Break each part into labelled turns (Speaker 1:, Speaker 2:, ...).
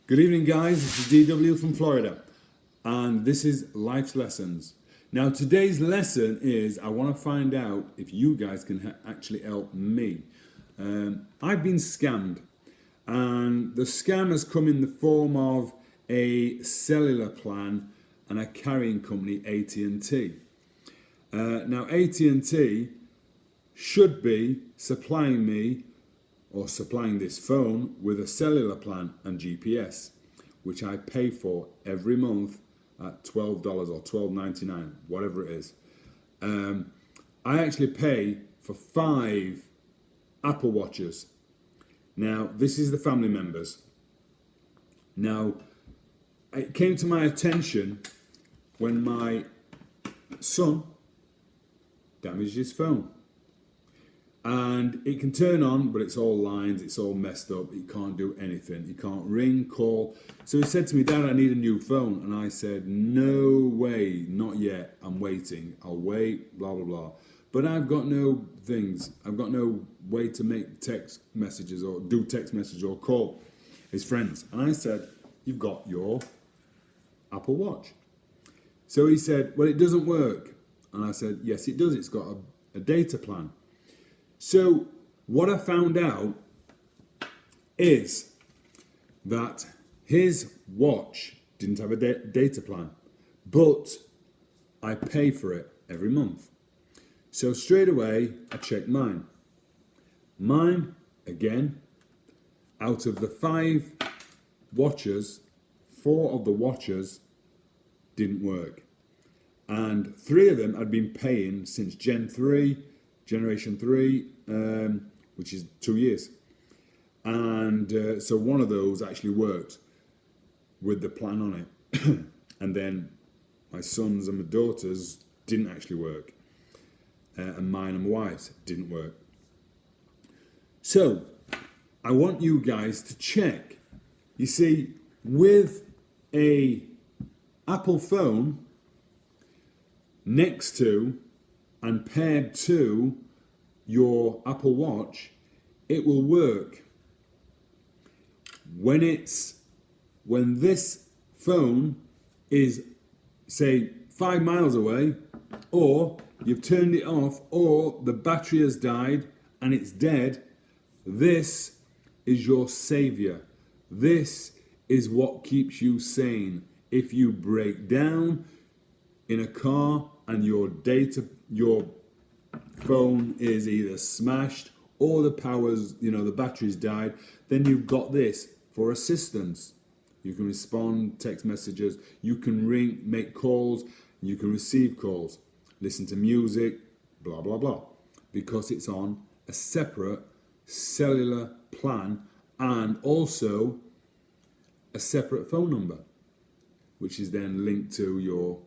Speaker 1: Good evening, guys. This is DW from Florida, and this is Life's Lessons. Now, today's lesson is I want to find out if you guys can actually help me. I've been scammed, and the scam has come in the form of a cellular plan and a carrying company, AT&T. Now, AT&T should be supplying me or supplying this phone with a cellular plan and GPS, which I pay for every month at $12 or $12.99, whatever it is. I actually pay for 5 Apple Watches. Now, this is the family members. Now, it came to my attention when my son damaged his phone. And it can turn on, but it's all lines, it's all messed up, it can't do anything, it can't ring, call. So he said to me, Dad, I need a new phone. And I said, no way, not yet, I'm waiting, I'll wait, blah, blah, blah. But I've got no things, I've got no way to make text messages or do text messages or call his friends. And I said, you've got your Apple Watch. So he said, well, it doesn't work. And I said, yes, it does, it's got a data plan. So what I found out is that his watch didn't have a data plan, but I pay for it every month. So straight away, I checked mine. Mine, again, out of the 5 watches, 4 of the watches didn't work. And 3 of them I'd been paying since Generation 3, which is 2 years. And so one of those actually worked with the plan on it. And then my sons and my daughters didn't actually work. And mine and my wife's didn't work. So I want you guys to check. You see, with a Apple phone next to and paired to your Apple Watch, it will work. When this phone is, say, 5 miles away, or you've turned it off, or the battery has died and it's dead, this is your savior. This is what keeps you sane. If you break down in a car and your phone is either smashed or the battery's died, then you've got this for assistance. You can respond text messages, you can ring, make calls, you can receive calls, listen to music, blah, blah, blah, because it's on a separate cellular plan and also a separate phone number, which is then linked to your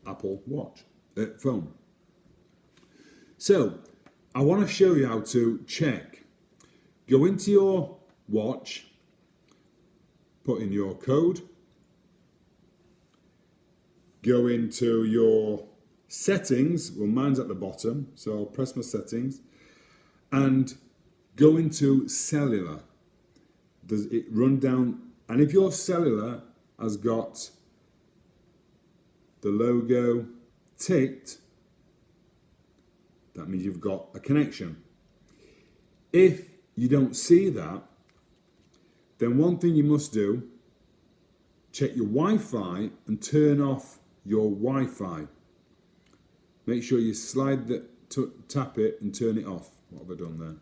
Speaker 1: Apple Watch phone. So I want to show you how to check. Go into your watch, put in your code, go into your settings. Well, mine's at the bottom, so I'll press my settings and go into cellular. Does it run down? And if your cellular has got the logo ticked, that means you've got a connection. If you don't see that, then one thing you must do, check your Wi-Fi and turn off your Wi-Fi. Make sure you tap it and turn it off. What have I done there?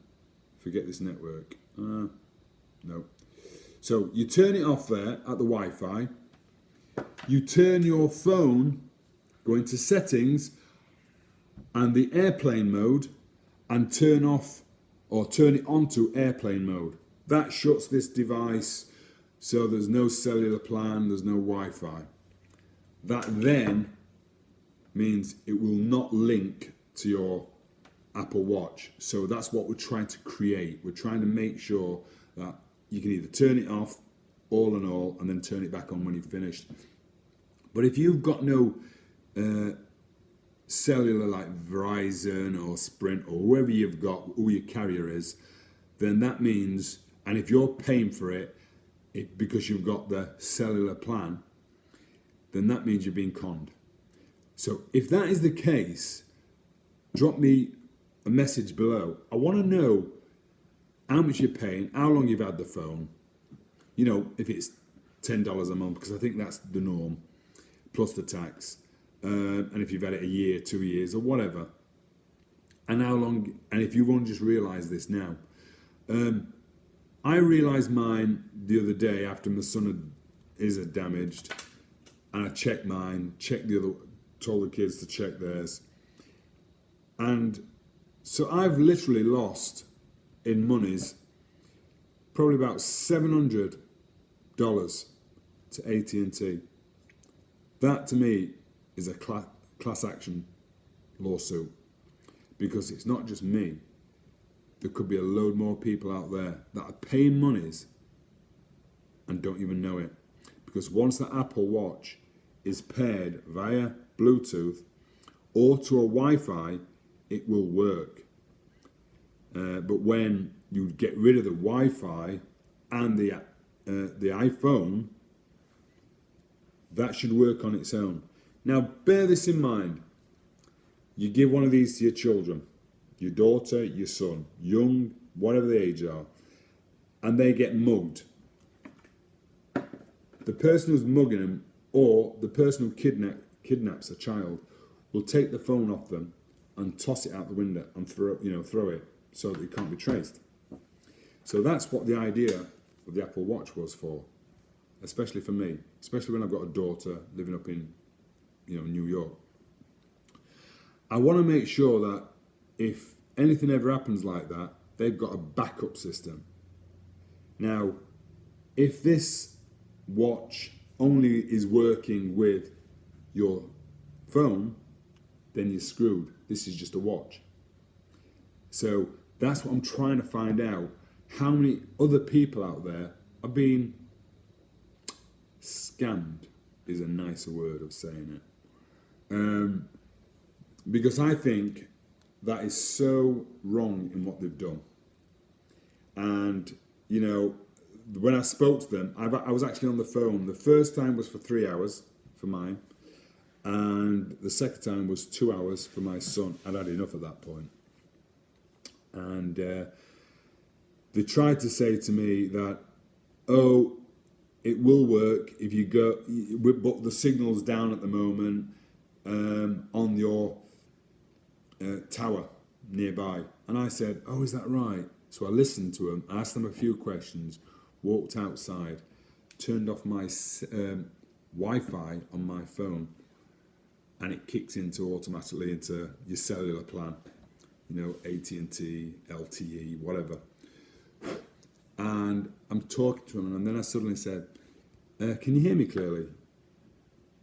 Speaker 1: Forget this network. No. So you turn it off there at the Wi-Fi. You turn your phone, go into settings and the airplane mode and turn off or turn it onto airplane mode. That shuts this device so there's no cellular plan, there's no Wi-Fi. That then means it will not link to your Apple Watch. So that's what we're trying to create. We're trying to make sure that you can either turn it off all in all and then turn it back on when you've finished. But if you've got no cellular like Verizon or Sprint or whoever you've got, who your carrier is, then that means, and if you're paying for it, because you've got the cellular plan, then that means you're being conned. So if that is the case, drop me a message below. I want to know how much you're paying, how long you've had the phone, you know, if it's $10 a month, because I think that's the norm, plus the tax, and if you've had it a year, 2 years, or whatever, and how long, and if you've only just realised this now. I realised mine the other day after my son had damaged, and I checked mine, told the kids to check theirs, and so I've literally lost in monies probably about $700 to AT&T. That to me is a class action lawsuit, because it's not just me. There could be a load more people out there that are paying monies and don't even know it. Because once the Apple Watch is paired via Bluetooth or to a Wi-Fi, it will work. But when you get rid of the Wi-Fi and the iPhone, that should work on its own. Now, bear this in mind. You give one of these to your children, your daughter, your son, young, whatever the age are, and they get mugged. The person who's mugging them, or the person who kidnaps a child, will take the phone off them and toss it out the window and throw it so that it can't be traced. So that's what the idea of the Apple Watch was for, especially for me, especially when I've got a daughter living up in, New York. I want to make sure that if anything ever happens like that, they've got a backup system. Now, if this watch only is working with your phone, then you're screwed. This is just a watch. So that's what I'm trying to find out. How many other people out there are being scammed, is a nicer word of saying it. Because I think that is so wrong in what they've done. And, when I spoke to them, I was actually on the phone. The first time was for 3 hours for mine. And the second time was 2 hours for my son. I'd had enough at that point. And they tried to say to me that, it will work if you go, but the signal's down at the moment on your tower nearby. And I said, is that right? So I listened to them, asked them a few questions, walked outside, turned off my Wi-Fi on my phone, and it kicks automatically into your cellular plan, AT&T, LTE, whatever. And I'm talking to him, and then I suddenly said, can you hear me clearly?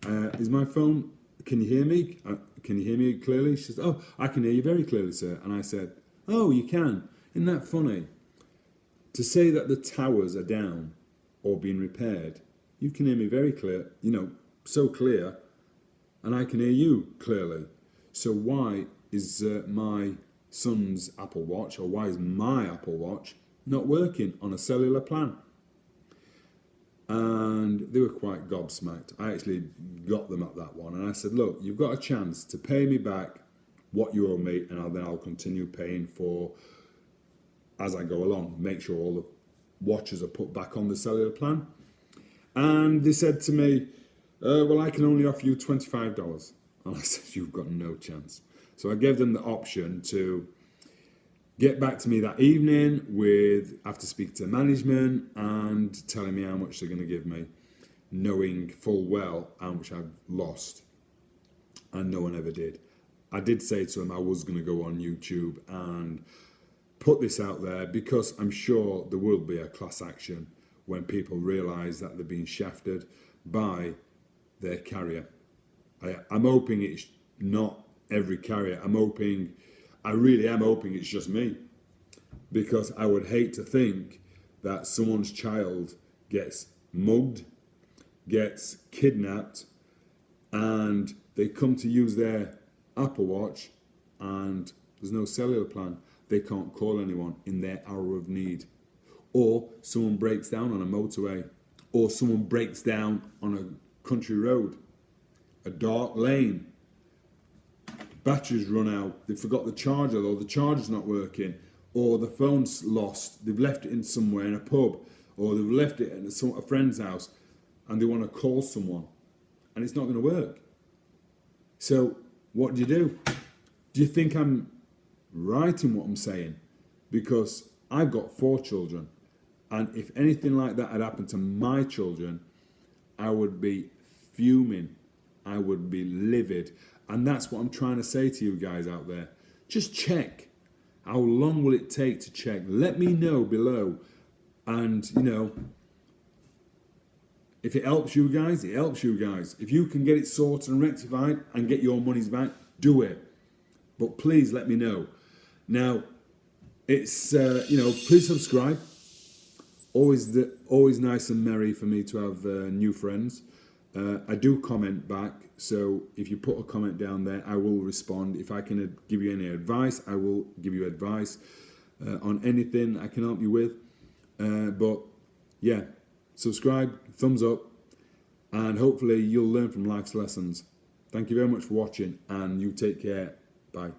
Speaker 1: Is my phone, can you hear me? Can you hear me clearly? She says, I can hear you very clearly, sir. And I said, you can? Isn't that funny? To say that the towers are down or being repaired, you can hear me very clear, so clear, and I can hear you clearly. So why is my son's Apple Watch, or why is my Apple Watch not working on a cellular plan? And they were quite gobsmacked. I actually got them at that one, and I said, look, you've got a chance to pay me back what you owe me, and then I'll continue paying for as I go along. Make sure all the watches are put back on the cellular plan. And they said to me, I can only offer you $25. And I said, you've got no chance. So I gave them the option to get back to me that evening after speaking to management and telling me how much they're going to give me, knowing full well how much I've lost. And no one ever did. I did say to them I was going to go on YouTube and put this out there, because I'm sure there will be a class action when people realise that they're being shafted by their carrier. I'm hoping it's not every carrier. I really am hoping it's just me, because I would hate to think that someone's child gets mugged, gets kidnapped, and they come to use their Apple Watch and there's no cellular plan. They can't call anyone in their hour of need. Or someone breaks down on a motorway or someone breaks down on a country road, a dark lane, batteries run out, they forgot the charger, or the charger's not working, or the phone's lost, they've left it in somewhere in a pub, or they've left it at a friend's house, and they want to call someone, and it's not going to work. So what do? Do you think I'm right in what I'm saying? Because I've got 4 children, and if anything like that had happened to my children, I would be fuming. I would be livid. And that's what I'm trying to say to you guys out there. Just check. How long will it take to check? Let me know below. And, you know, if it helps you guys, it helps you guys. If you can get it sorted and rectified and get your monies back, do it. But please let me know. Now, it's, you know, please subscribe. Always nice and merry for me to have new friends. I do comment back, so if you put a comment down there, I will respond. If I can give you any advice, I will give you advice on anything I can help you with. But yeah, subscribe, thumbs up, and hopefully you'll learn from life's lessons. Thank you very much for watching, and you take care. Bye.